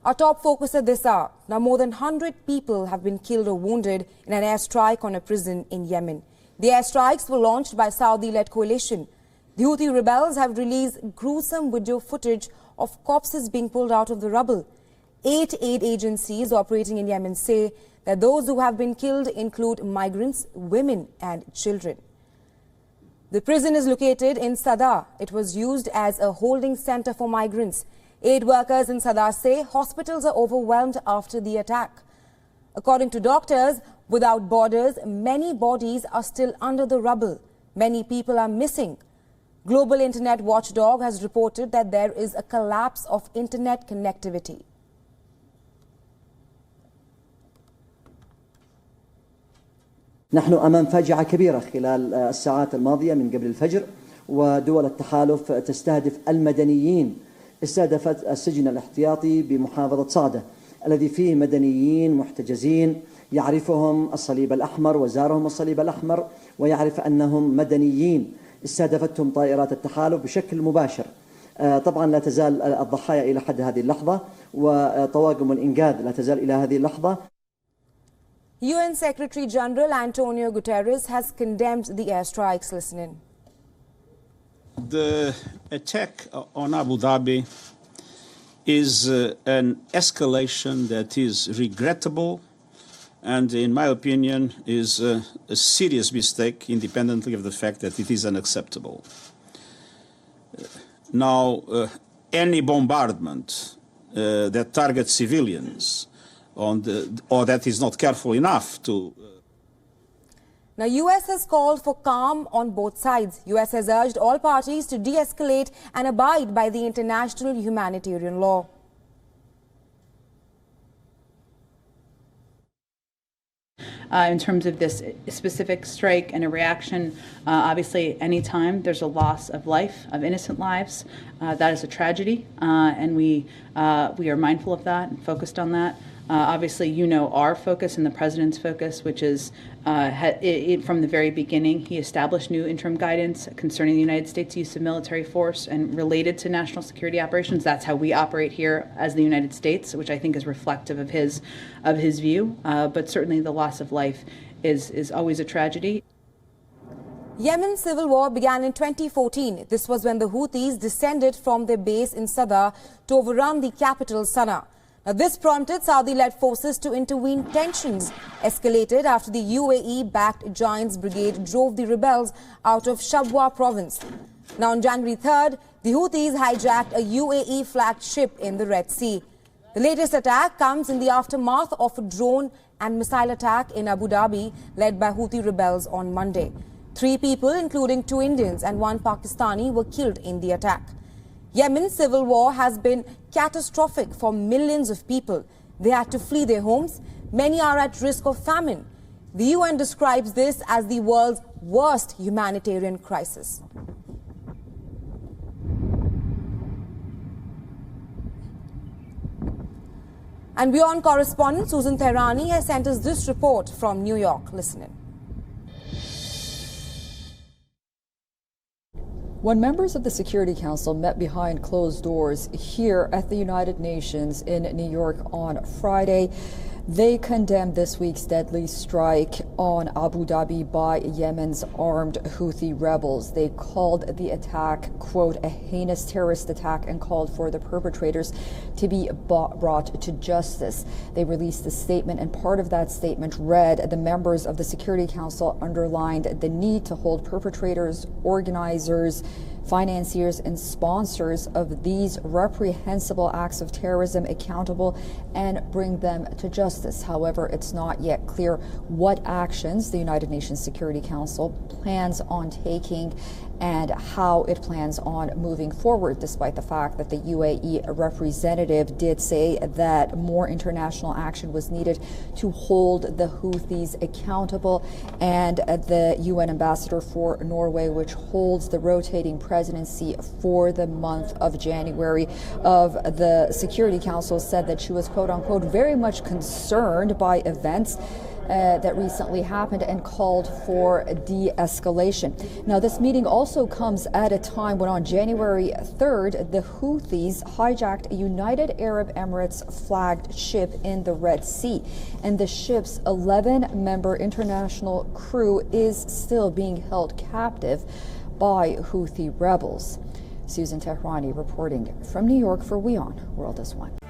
Our top focus at this hour. Now, more than 100 people have been killed or wounded in an airstrike on a prison in Yemen. The airstrikes were launched by Saudi-led coalition. The Houthi rebels have released gruesome video footage of corpses being pulled out of the rubble. 8 aid agencies operating in Yemen say that those who have been killed include migrants, women and children. The prison is located in Sadr. It was used as a holding center for migrants. Aid workers in Sadr say hospitals are overwhelmed after the attack. According to Doctors Without Borders, many bodies are still under the rubble. Many people are missing. Global Internet Watchdog has reported that there is a collapse of internet connectivity. نحن أمام فاجعة كبيرة خلال الساعات الماضية من قبل الفجر، ودول التحالف تستهدف المدنيين. استهدفت السجن الاحتياطي بمحافظة صعدة الذي فيه مدنيين محتجزين يعرفهم الصليب الأحمر وزارهم الصليب الأحمر ويعرف أنهم مدنيين. استهدفتهم طائرات التحالف بشكل مباشر. طبعا لا تزال الضحايا إلى حد هذه اللحظة، وطواقم الإنقاذ لا تزال إلى هذه اللحظة. UN Secretary General Antonio Guterres has condemned the airstrikes. Listen in. The attack on Abu Dhabi is an escalation that is regrettable and, in my opinion, is a serious mistake, independently of the fact that it is unacceptable. Now, any bombardment that targets civilians or that is not careful enough to... Now, US has called for calm on both sides. US has urged all parties to de-escalate and abide by the international humanitarian law. In terms of this specific strike and a reaction, obviously anytime there's a loss of life, of innocent lives, that is a tragedy, and we are mindful of that and focused on that. Obviously, you know our focus and the President's focus, which is from the very beginning, he established new interim guidance concerning the United States' use of military force and related to national security operations. That's how we operate here as the United States, which I think is reflective of his view. But certainly the loss of life is always a tragedy. Yemen's civil war began in 2014. This was when the Houthis descended from their base in Sadr to overrun the capital, Sana'a. Now, this prompted Saudi-led forces to intervene. Tensions escalated after the UAE-backed Giants Brigade drove the rebels out of Shabwa province. Now, on January 3rd, the Houthis hijacked a UAE-flagged ship in the Red Sea. The latest attack comes in the aftermath of a drone and missile attack in Abu Dhabi led by Houthi rebels on Monday. 3 people, including 2 Indians and 1 Pakistani, were killed in the attack. Yemen's civil war has been catastrophic for millions of people. They had to flee their homes. Many are at risk of famine. The UN describes this as the world's worst humanitarian crisis. And WION correspondent Susan Tehrani has sent us this report from New York. Listen in. When members of the Security Council met behind closed doors here at the United Nations in New York on Friday, they condemned this week's deadly strike on Abu Dhabi by Yemen's armed Houthi rebels. They called the attack, quote, a heinous terrorist attack and called for the perpetrators to be brought to justice. They released a statement, and part of that statement read, the members of the Security Council underlined the need to hold perpetrators, organizers, financiers and sponsors of these reprehensible acts of terrorism accountable and bring them to justice. However, it's not yet clear what actions the United Nations Security Council plans on taking and how it plans on moving forward, despite the fact that the UAE representative did say that more international action was needed to hold the Houthis accountable. And the UN ambassador for Norway, which holds the rotating presidency for the month of January of the Security Council, said that she was, quote unquote, very much concerned by events that recently happened and called for de-escalation. Now, this meeting also comes at a time when on January 3rd, the Houthis hijacked a United Arab Emirates flagged ship in the Red Sea, and the ship's 11-member international crew is still being held captive by Houthi rebels. Susan Tehrani reporting from New York for WION World is One.